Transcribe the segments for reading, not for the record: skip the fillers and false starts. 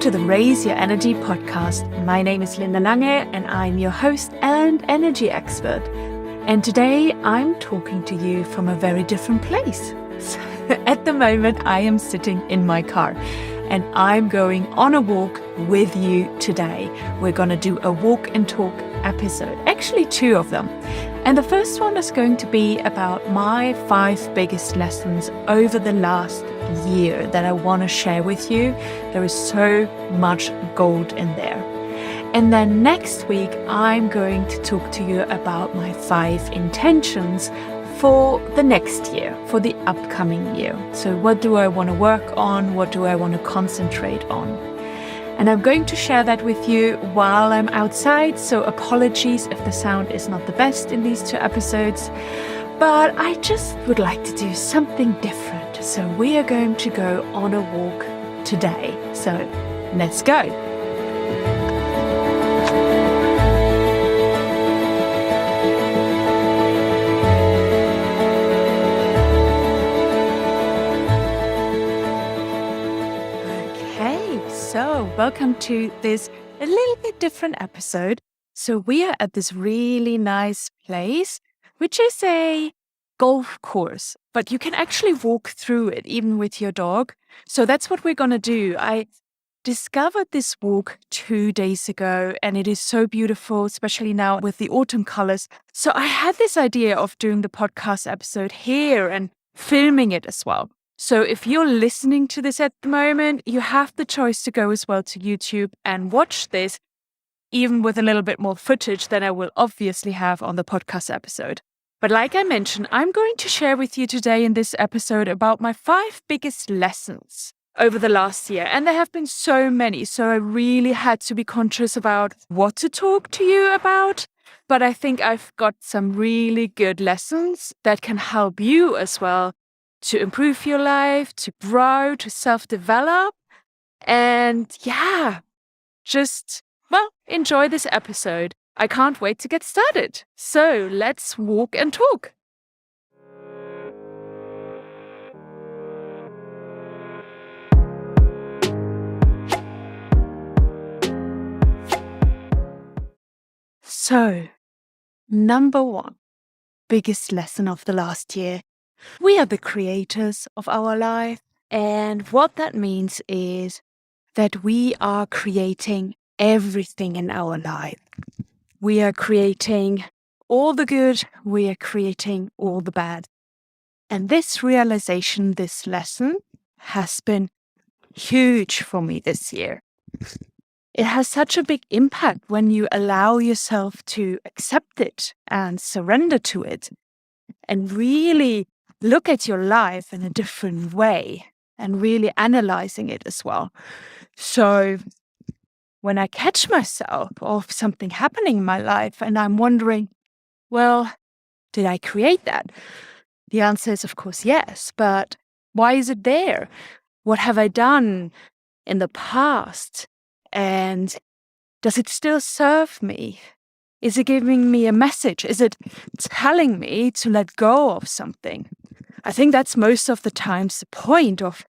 to the Raise Your Energy podcast. My name is Linda Lange and I'm your host and energy expert. And today I'm talking to you from a very different place. At the moment, I am sitting in my car and I'm going on a walk with you today. We're going to do a walk and talk episode, actually 2 of them. And the first one is going to be about my 5 biggest lessons over the last year that I want to share with you. There is so much gold in there. And then next week, I'm going to talk to you about my 5 intentions for the next year, for the upcoming year. So what do I want to work on? What do I want to concentrate on? And I'm going to share that with you while I'm outside, so apologies if the sound is not the best in these 2 episodes, but I just would like to do something different. So we are going to go on a walk today. So let's go. So, welcome to this a little bit different episode. So we are at this really nice place, which is a golf course, but you can actually walk through it even with your dog. So that's what we're going to do. I discovered this walk 2 days ago and it is so beautiful, especially now with the autumn colors. So I had this idea of doing the podcast episode here and filming it as well. So if you're listening to this at the moment, you have the choice to go as well to YouTube and watch this, even with a little bit more footage than I will obviously have on the podcast episode. But like I mentioned, I'm going to share with you today in this episode about my 5 biggest lessons over the last year. And there have been so many, so I really had to be conscious about what to talk to you about. But I think I've got some really good lessons that can help you as well to improve your life, to grow, to self-develop. And just, enjoy this episode. I can't wait to get started. So let's walk and talk. So, number 1, biggest lesson of the last year. We are the creators of our life, and what that means is that we are creating everything in our life. We are creating all the good, we are creating all the bad. And this realization, this lesson, has been huge for me this year. It has such a big impact when you allow yourself to accept it and surrender to it and really look at your life in a different way and really analyzing it as well. So when I catch myself of something happening in my life and I'm wondering, well, did I create that? The answer is, of course, yes. But why is it there? What have I done in the past? And does it still serve me? Is it giving me a message? Is it telling me to let go of something? I think that's most of the times the point of,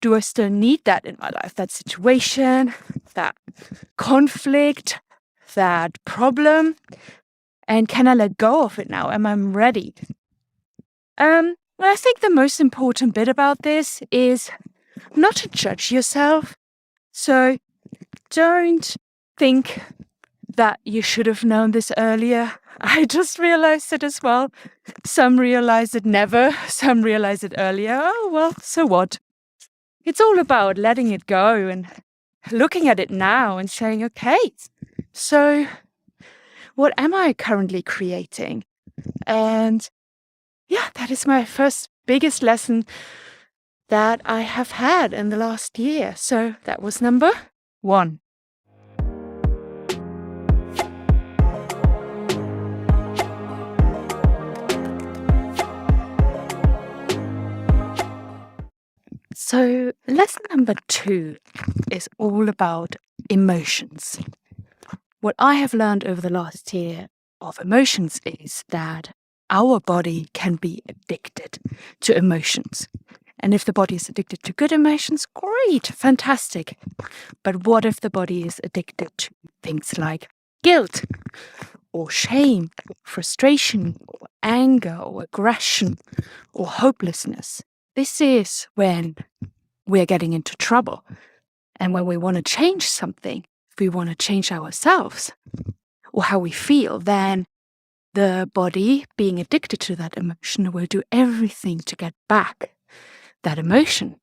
do I still need that in my life? That situation, that conflict, that problem? And can I let go of it now? Am I ready? I think the most important bit about this is not to judge yourself. So don't think that you should have known this earlier. I just realized it as well. Some realize it never, some realize it earlier. Oh, well, so what? It's all about letting it go and looking at it now and saying, okay, so what am I currently creating? And that is my first biggest lesson that I have had in the last year. So that was number 1. So lesson number 2 is all about emotions. What I have learned over the last year of emotions is that our body can be addicted to emotions. And if the body is addicted to good emotions, great, fantastic. But what if the body is addicted to things like guilt or shame, or frustration, or anger, or aggression, or hopelessness? This is when we're getting into trouble. And when we want to change something, if we want to change ourselves or how we feel, then the body, being addicted to that emotion, will do everything to get back that emotion,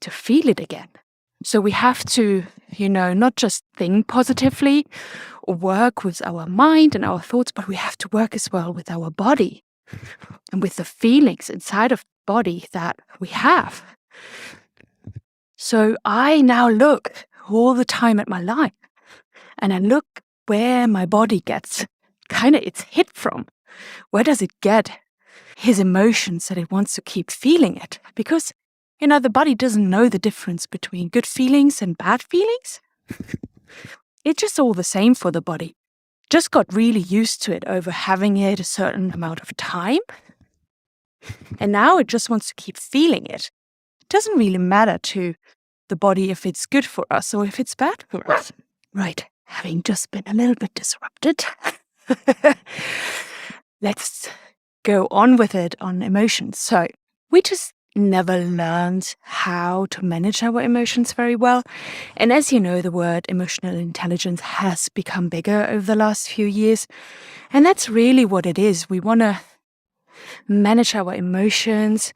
to feel it again. So we have to, not just think positively or work with our mind and our thoughts, but we have to work as well with our body and with the feelings inside of the body that we have. So I now look all the time at my life and I look where my body gets kind of its hit from. Where does it get his emotions that it wants to keep feeling it? Because, the body doesn't know the difference between good feelings and bad feelings. It's just all the same for the body. Just got really used to it over having it a certain amount of time. And now it just wants to keep feeling it. It doesn't really matter to the body if it's good for us or if it's bad for us. Right, having just been a little bit disrupted. Let's go on with it on emotions. So we just never learned how to manage our emotions very well. And as you know, the word emotional intelligence has become bigger over the last few years. And that's really what it is. We want to manage our emotions.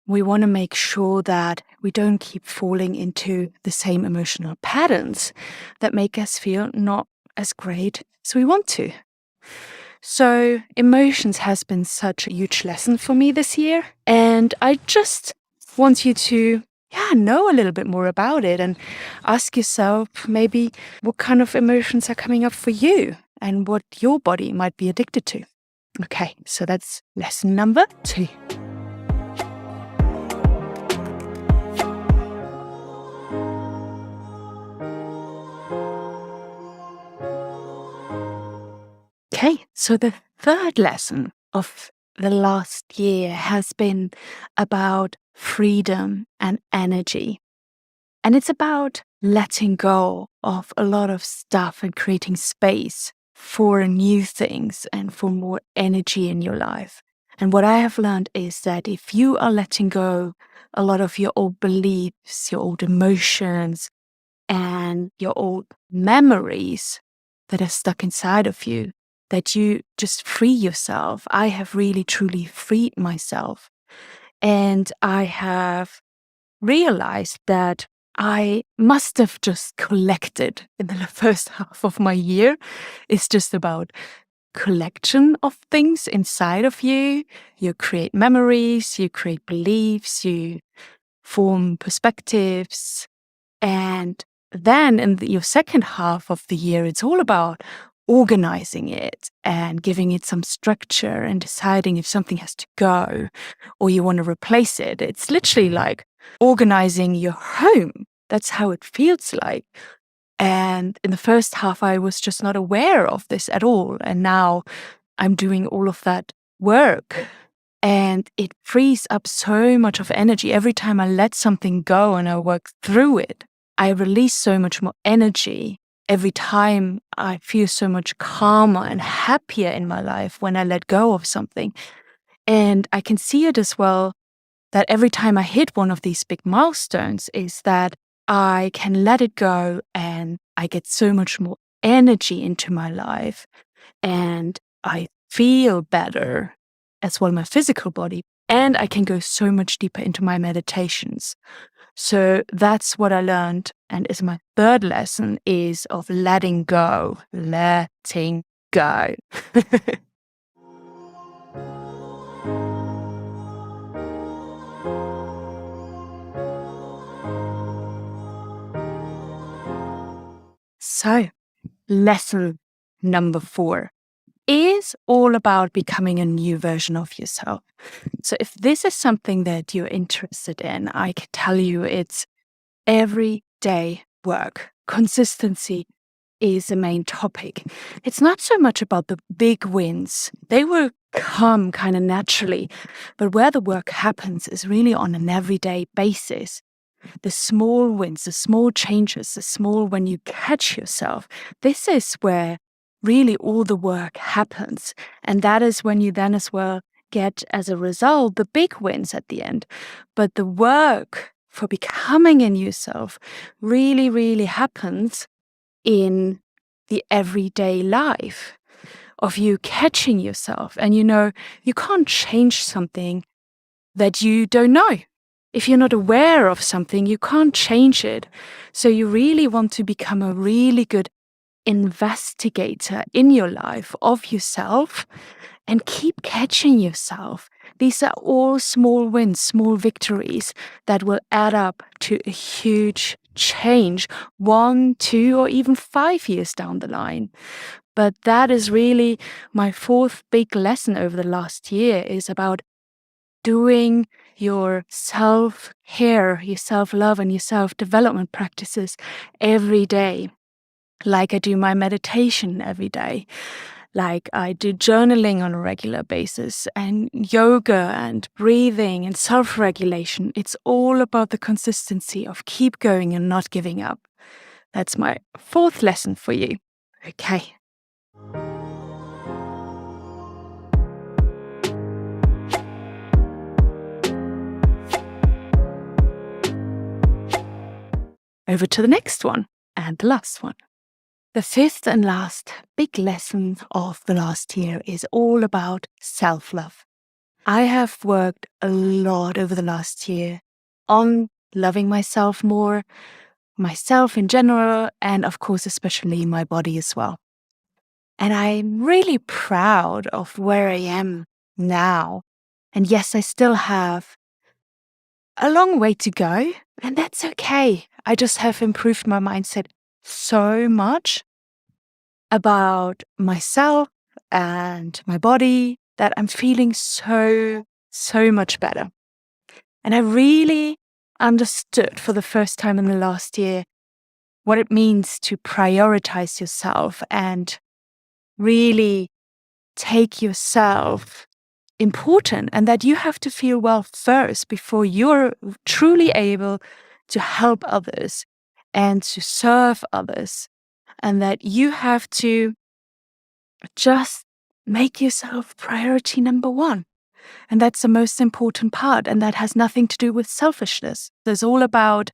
We want to make sure that we don't keep falling into the same emotional patterns that make us feel not as great as we want to. So emotions has been such a huge lesson for me this year. And I just want you to know a little bit more about it and ask yourself maybe what kind of emotions are coming up for you and what your body might be addicted to. Okay, so that's lesson number 2. Okay, so the third lesson of the last year has been about freedom and energy. And it's about letting go of a lot of stuff and creating space for new things and for more energy in your life. And what I have learned is that if you are letting go a lot of your old beliefs, your old emotions, and your old memories that are stuck inside of you, that you just free yourself. I have really, truly freed myself. And I have realized that I must have just collected in the first half of my year. It's just about collection of things inside of you. You create memories, you create beliefs, you form perspectives. And then in your second half of the year, it's all about organizing it and giving it some structure and deciding if something has to go or you want to replace it. It's literally like organizing your home. That's how it feels like. And in the first half, I was just not aware of this at all. And now I'm doing all of that work. And it frees up so much of energy. Every time I let something go and I work through it, I release so much more energy. Every time I feel so much calmer and happier in my life when I let go of something. And I can see it as well that every time I hit one of these big milestones is that I can let it go and I get so much more energy into my life and I feel better as well, my physical body, and I can go so much deeper into my meditations. So that's what I learned, and is my third lesson is of letting go. Letting go. So, lesson number 4 is all about becoming a new version of yourself. So if this is something that you're interested in, I can tell you it's everyday work, consistency, is the main topic. It's not so much about the big wins. They will come kind of naturally, but where the work happens is really on an everyday basis. The small wins, the small changes, the small when you catch yourself. This is where really all the work happens. And that is when you then as well get as a result the big wins at the end. But the work for becoming a new self really, really happens in the everyday life of you catching yourself. And you can't change something that you don't know. If you're not aware of something, you can't change it. So you really want to become a really good investigator in your life of yourself and keep catching yourself. These are all small wins, small victories that will add up to a huge change 1, 2, or even 5 years down the line. But that is really my fourth big lesson over the last year, is about doing your self-care, your self-love, and your self-development practices every day. Like I do my meditation every day, like I do journaling on a regular basis, and yoga and breathing and self-regulation. It's all about the consistency of keep going and not giving up. That's my fourth lesson for you. Okay. Over to the next one, and the last one. The fifth and last big lesson of the last year is all about self-love. I have worked a lot over the last year on loving myself more, myself in general, and of course, especially my body as well. And I'm really proud of where I am now. And yes, I still have a long way to go, and that's okay. I just have improved my mindset so much about myself and my body that I'm feeling so much better. And I really understood for the first time in the last year what it means to prioritize yourself and really take yourself important, and that you have to feel well first before you're truly able to help others and to serve others, and that you have to just make yourself priority number one. And that's the most important part, and that has nothing to do with selfishness. It's all about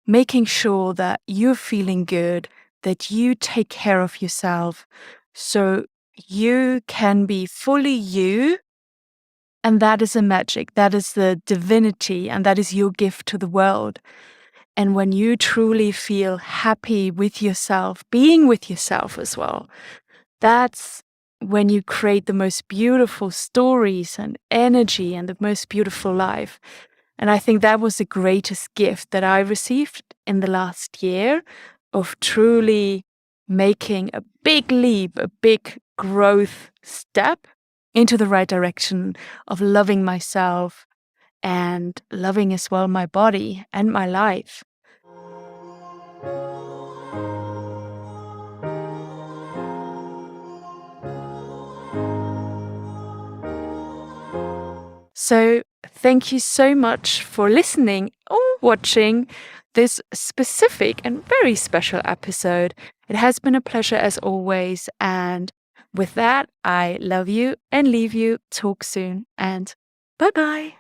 making sure that you're feeling good, that you take care of yourself so you can be fully you. And that is the magic, that is the divinity, and that is your gift to the world. And when you truly feel happy with yourself, being with yourself as well, that's when you create the most beautiful stories and energy and the most beautiful life. And I think that was the greatest gift that I received in the last year, of truly making a big leap, a big growth step into the right direction of loving myself and loving as well my body and my life. So thank you so much for listening or watching this specific and very special episode. It has been a pleasure as always. And with that, I love you and leave you. Talk soon, and bye-bye.